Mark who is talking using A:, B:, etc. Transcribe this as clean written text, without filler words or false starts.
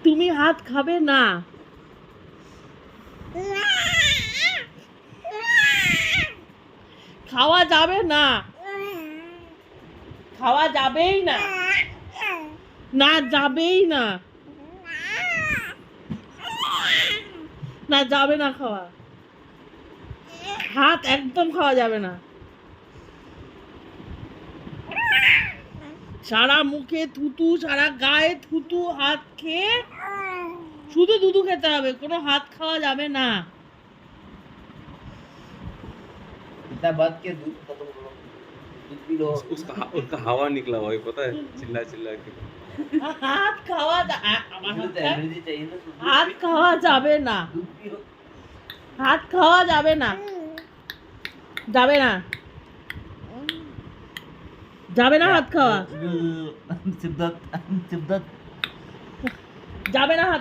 A: তুমি হাত খাবে না। খাওয়া যাবে না, খাওয়া যাবেই না, না যাবেই না, না যাবে না খাওয়া। হাত একদম খাওয়া যাবে না। সারা মুখে থুতু, সারা গায়ে থুতু, হাত খেয়ে শুধু দুধু খেতে হবে, কোনো হাত খাওয়া যাবে না।
B: इतना बात के दूध खत्म करो, दूध पी लो।
C: उसका हवा निकला भाई, पता है, चिल्ला चिल्ला के।
A: হাত খাওয়া আমার
B: दूध
A: হাতটা-
B: एनर्जी चाहिए ना, तो दूध
A: হাত
B: पी-
A: খাওয়া যাবে না,
B: दूध पियो।
A: হাত খাওয়া যাবে না, যাবে না, যাবে না হাত খাওয়া,
B: शिवदत्त, शिवदत्त,
A: যাবে না হাত